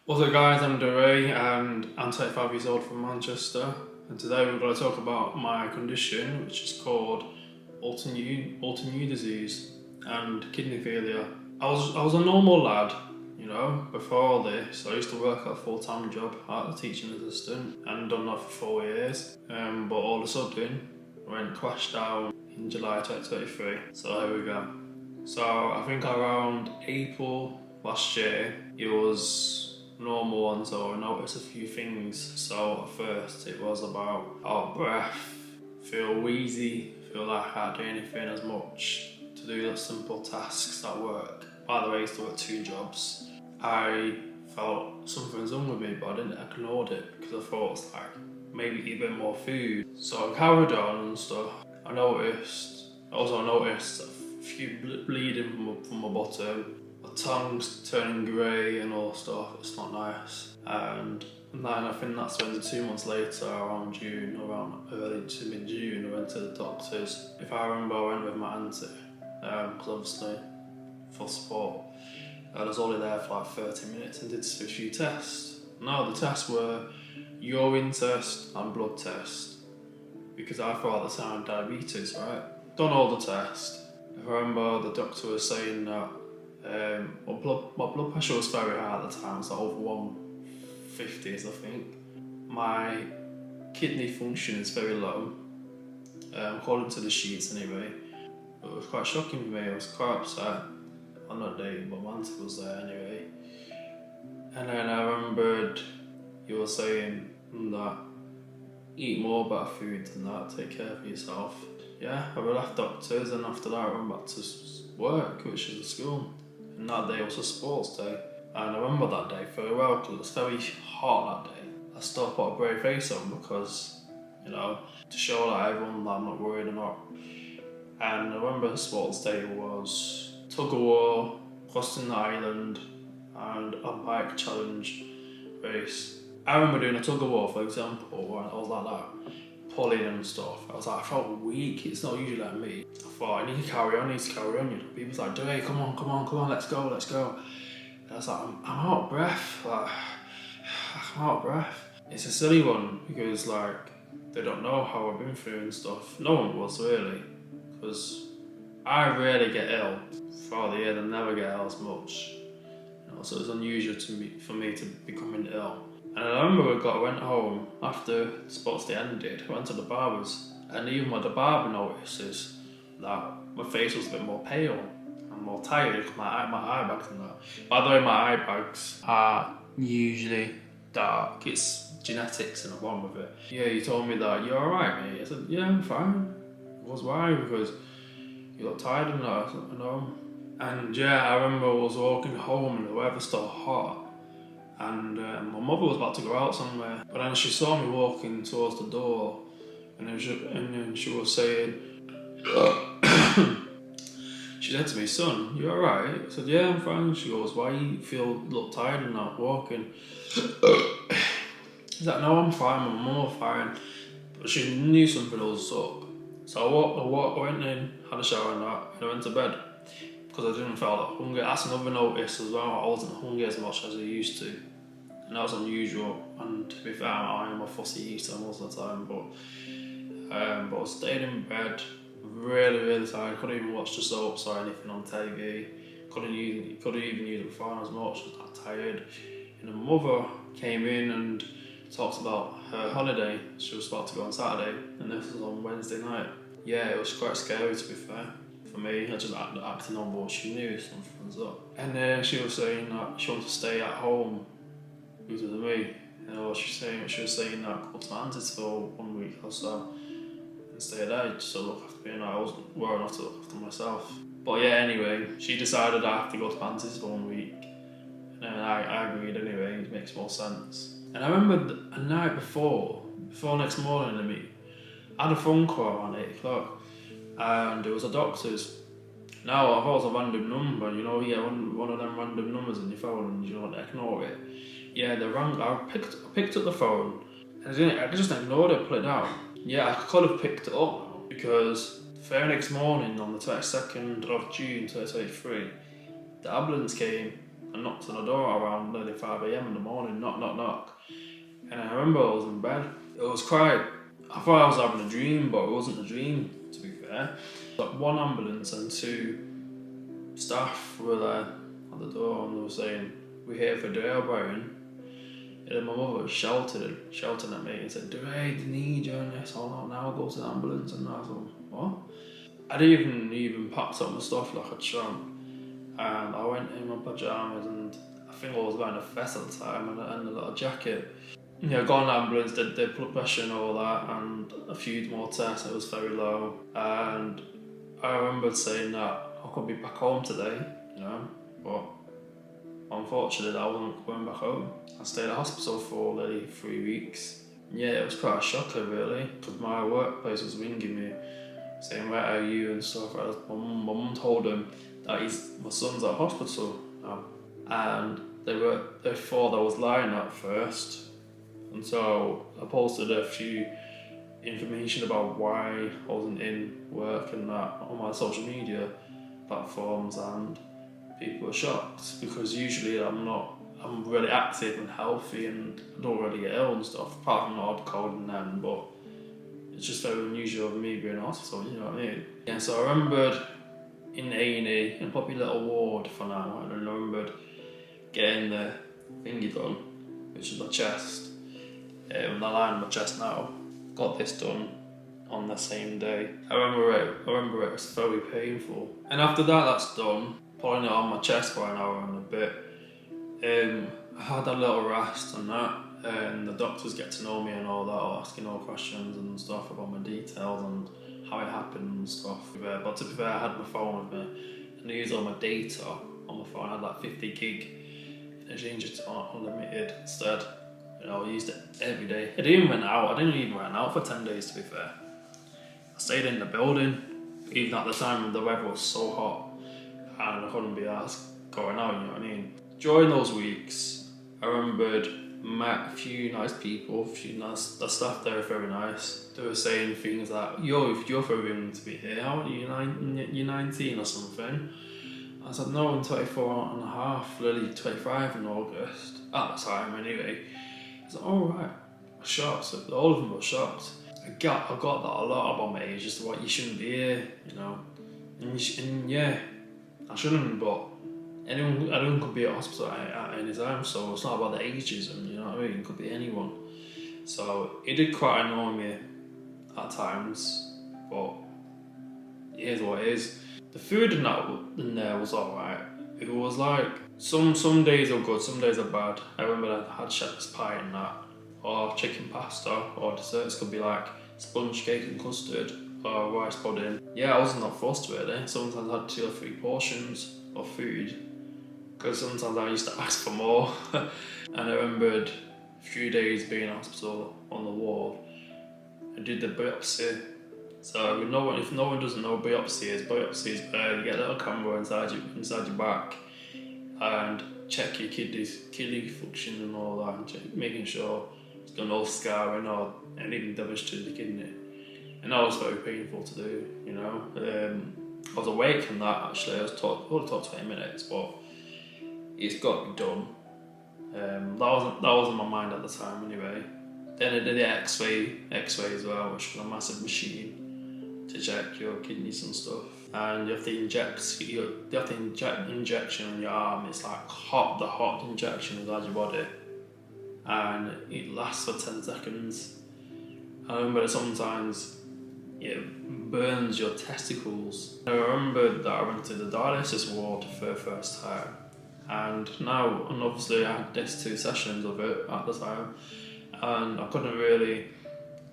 What's up guys, I'm Dewey and I'm 35 years old from Manchester, and today we're going to talk about my condition, which is called autoimmune disease and kidney failure. I was a normal lad, before all this. I used to work at a full-time job as a teaching assistant and done that for 4 years, but all of a sudden I went crashed down in July 2023, so here we go. So I think around April last year it was normal one, so I noticed a few things. So at first it was about out of breath, feel wheezy, feel like I can't do anything as much to do the simple tasks at work. By the way, I used to work 2 jobs. I felt something's wrong with me, but I didn't ignore it because I thought it's like maybe eat a bit more food. So I carried on and stuff. I noticed a few bleeding from my bottom. My tongue's turning grey and all stuff. It's not nice. And then I think that's when 2 months later, around early to mid-June, I went to the doctors. If I remember, I went with my auntie, because obviously for support. I was only there for like 30 minutes and did a few tests. No, the tests were urine test and blood test, because I thought at the time diabetes, right? Done all the tests. I remember the doctor was saying that my blood pressure was very high at the time, so over 150s I think. My kidney function is very low, according to the sheets anyway. It was quite shocking for me. I was quite upset on that day, but my auntie was there anyway. And then I remembered you were saying that eat more better food than that, take care of yourself. Yeah, I left doctors, and after that I went back to work, which is a school. And that day was a sports day. And I remember that day very well because it was very hot that day. I still put a brave face on because, to show that everyone that I'm not worried or not. And I remember the sports day was tug of war, crossing the island, and a bike challenge race. I remember doing a tug of war, for example, where I was like that, pulling and stuff. I was like, I felt weak. It's not usually like me. I thought, I need to carry on. People was like, hey, come on, let's go. And I was like, I'm out of breath. I'm out of breath. It's a silly one because they don't know how I've been through and stuff. No one was really, because I rarely get ill throughout the year. I never get ill as much. So it's unusual for me to becoming ill. And I remember I went home after the sports day ended. I went to the barber's, and even the barber notices that my face was a bit more pale and more tired because my eye bags and that. By the way, my eye bags are usually dark. It's genetics and I'm wrong with it. Yeah, he told me that, you're alright, mate. I said, yeah, I'm fine. I was why? Because you look tired and that. I said, I know. And yeah, I remember I was walking home and the weather's still hot. And my mother was about to go out somewhere, but then she saw me walking towards the door, and then she was saying, she said to me, son, you alright? I said, yeah, I'm fine. She goes, why you look tired and not walking? He's like, no, I'm fine, my mum was fine. But she knew something was up. So I went in, had a shower and that, and I went to bed, because I didn't feel that hungry. That's another notice as well. I wasn't hungry as much as I used to, and that was unusual. And to be fair, I am a fussy eater most of the time, but I stayed in bed, really tired. Couldn't even watch the soaps or anything on TV. Couldn't even use the phone as much. I was that tired. And my mother came in and talked about her holiday. She was about to go on Saturday, and this was on Wednesday night. Yeah, it was quite scary, to be fair. For me, I just acting on board. She knew something was up. And she was saying that she wanted to stay at home because of me. She was saying that go to my auntie's for 1 week or so and stay there just to look after me, and I wasn't well enough to look after myself. But yeah, anyway, she decided I have to go to my auntie's for 1 week. And I agreed anyway, it makes more sense. And I remember a night before next morning, I had a phone call around 8 o'clock. And it was a doctor's. Now, I thought it was a random number, you get one of them random numbers in your phone and you want to ignore it. Yeah, I picked up the phone and I just ignored it, put it down. Yeah, I could have picked it up because the very next morning on the 22nd of June 2023, the ambulance came and knocked on the door around nearly 5 a.m. in the morning, knock, knock, knock. And I remember I was in bed. It was quite, I thought I was having a dream, but it wasn't a dream, to be fair. Like one ambulance and 2 staff were there at the door, and they were saying, "We're here for Dale Brown." And then my mother was shouting at me and said, "They need you," and this, "Oh no, now go to the ambulance." And I was like, "What?" I didn't even packed up my stuff like a tramp, and I went in my pajamas, and I think I was wearing a vest at the time and a little jacket. Yeah, got on the ambulance, did blood pressure and all that, and a few more tests. It was very low, and I remember saying that I could be back home today, but unfortunately I wasn't going back home. I stayed at hospital for nearly 3 weeks. Yeah, it was quite a shocker really, because my workplace was ringing me, saying, "Where are you?" and stuff. My mum told them that my son's at hospital now, and they thought I was lying at first. And so I posted a few information about why I wasn't in work and that on my social media platforms, and people were shocked because usually I'm really active and healthy and I don't really get ill and stuff, apart from the odd cold and then, but it's just very unusual for me being in hospital, you know what I mean? Yeah, so I remembered in A&E, in probably a little ward for now, and I remembered getting the thingy done, which is my chest. The line on my chest now. Got this done on the same day. I remember it was very painful. And after that's done, putting it on my chest for an hour and a bit, I had a little rest and that, and the doctors get to know me and all that, asking all questions and stuff about my details and how it happened and stuff. But to be fair, I had my phone with me, and I used all my data on my phone. I had like 50 gig, and I changed it to unlimited instead. I used it every day. I didn't even run out for 10 days, to be fair. I stayed in the building, even at the time when the weather was so hot, and I couldn't be asked going out, you know what I mean? During those weeks, I remembered met a few nice people, the staff there were very nice. They were saying things like, "Yo, if you're very willing to be here, how old are you, you're 19 or something?" I said, "No, I'm 24 and a half, nearly 25 in August." At the time, anyway. I was like, "Oh right." I was shocked. So all of them were shocked. I got that a lot about my age, just what you shouldn't be here, And yeah, I shouldn't, but anyone could be at hospital at any time, so it's not about the ageism, you know what I mean? It could be anyone. So it did quite annoy me at times, but it is what it is. The food in there was alright. It was like some days are good, some days are bad. I remember I had shepherd's pie and that, or chicken pasta, or desserts could be like sponge cake and custard, or rice pudding. Yeah, I wasn't that fussed really. Sometimes I had 2 or 3 portions of food, because sometimes I used to ask for more. And I remembered a few days being in hospital on the ward. I did the biopsy. So if no one doesn't know what biopsy is where you get a little camera inside your back and check your kidney function and all that, and making sure there's got no scarring or anything damage to the kidney. And that was very painful to do, I was awake from that actually. I was taught 20 minutes, but it's got to be done. That wasn't my mind at the time anyway. Then I did the X-ray as well, which was a massive machine to check your kidneys and stuff. And you have to inject injection on your arm. It's like the hot injection inside your body, and it lasts for 10 seconds. I remember that sometimes it burns your testicles. I remember that I went to the dialysis ward for the first time, and obviously I had these 2 sessions of it at the time, and I couldn't really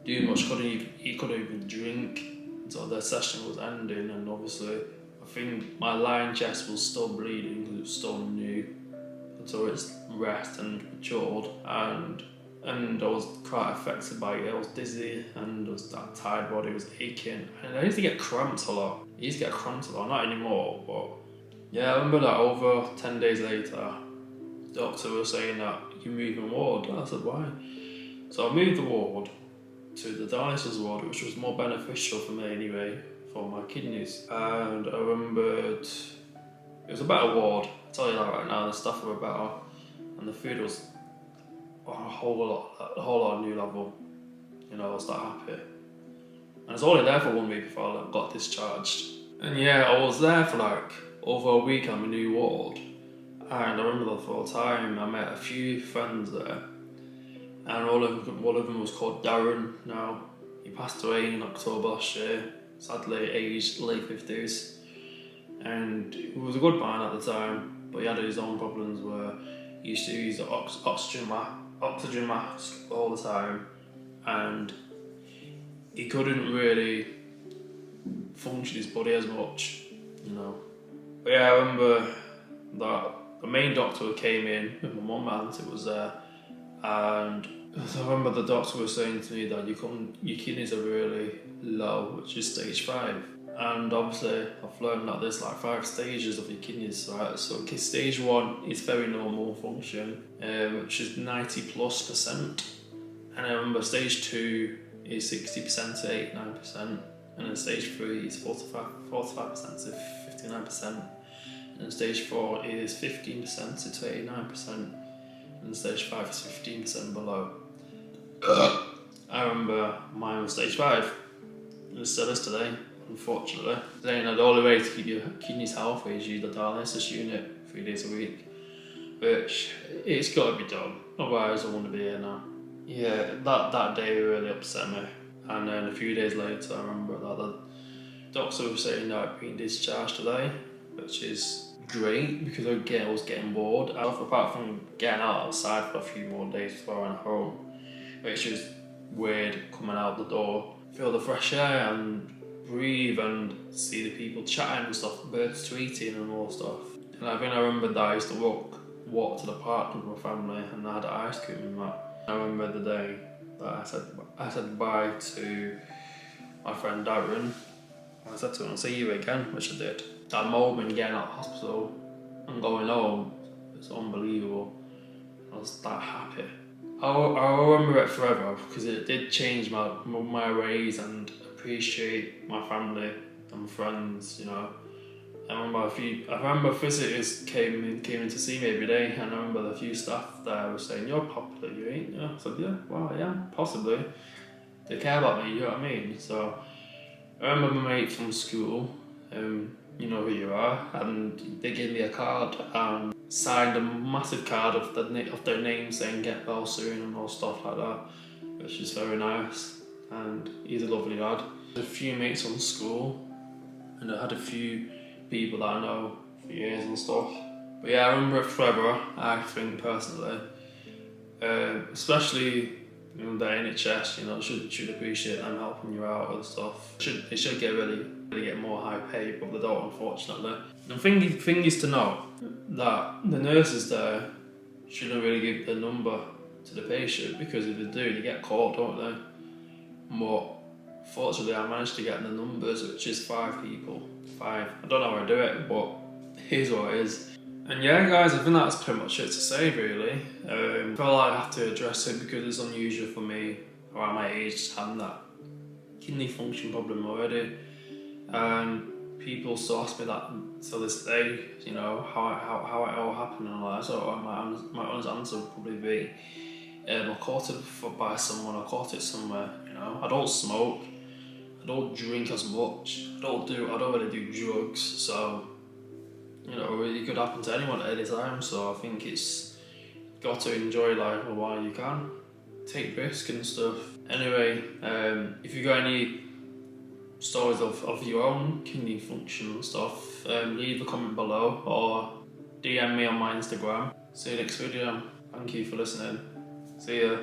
do much. Couldn't even drink until the session was ending, and obviously I think my lying chest was still bleeding because it was still new until it's rest and matured, and I was quite affected by it. I was dizzy and that tired body was aching, and I used to get cramps a lot. Not anymore, but yeah, I remember that over 10 days later, the doctor was saying that you're moving ward. I said, why? So I moved the ward to the dialysis ward, which was more beneficial for me anyway, for my kidneys. And I remembered it was a better ward I tell you that right now, the staff were better, and the food was a whole lot new level. You know, I was that happy. And I was only there for 1 week before I got discharged. And yeah, I was there for like over a week on my new ward. And I remember the full time, I met a few friends there. And one of them was called Darren now. He passed away in October last year, sadly aged late 50s. And he was a good man at the time, but he had his own problems where he used to use the oxygen mask all the time, and he couldn't really function his body as much, you know. But yeah, I remember that the main doctor came in with my mum and auntie was there, and I remember the doctor was saying to me that your kidneys are really low, which is stage 5. And obviously I've learned that there's like 5 stages of your kidneys, right? So stage 1 is very normal function, which is 90+%. And I remember stage 2 is 60% to 89%. And then stage 3 is 45% to 59%. And then stage 4 is 15% to 89%. And stage 5 is 15% below. I remember mine was stage 5. And it still is today, unfortunately. Saying that the only way to keep your kidneys healthy is use the dialysis unit 3 days a week. Which, it's got to be done. Otherwise I wouldn't be here now. Yeah, that day really upset me. And then a few days later I remember that the doctor was saying that I'd been discharged today, which is great because I was getting bored. Apart from getting out outside for a few more days before I went home, which was weird coming out the door, feel the fresh air and breathe and see the people chatting and stuff, birds tweeting and all stuff. And I think I remember that I used to walk to the park with my family and I had ice cream and that. I remember the day that I said bye to my friend Darren. I said to him, I'll see you again, which I did. That moment getting out of hospital and going home, it's unbelievable. I was that happy. I'll remember it forever because it did change my ways and appreciate my family and friends, you know. I remember visitors came in to see me every day, and I remember the few staff there were saying, "You're popular, you ain't?" I said, "Yeah, well, yeah, possibly. They care about me, you know what I mean?" So I remember my mate from school, you know who you are, and they gave me a card and signed a massive card of their name saying "Get well soon" and all stuff like that, which is very nice. And he's a lovely lad. A few mates from school, and I had a few people that I know for years and stuff. But yeah, I remember it forever, I think personally. Especially, you know, the NHS, you know, should appreciate them helping you out and stuff. They should really get more high pay, but they don't, unfortunately. The thing is to know that the nurses there shouldn't really give the number to the patient, because if they do, they get caught, don't they? But fortunately, I managed to get the numbers, which is 5 people. 5. I don't know how I do it, but here's what it is. And yeah, guys, I think that's pretty much it to say, really. I feel like I have to address it because it's unusual for me, around my age, having that kidney function problem already. And people still ask me that to this day, you know, how it all happened and all that. So my honest answer would probably be, I caught it by someone, I caught it somewhere, you know. I don't smoke, I don't drink as much, I don't really do drugs, so, you know, it could happen to anyone at any time. So I think it's got to enjoy life while you can, take risks and stuff. Anyway, if you got any stories of your own kidney function and stuff, leave a comment below or DM me on my Instagram. See you next video. Thank you for listening. See ya.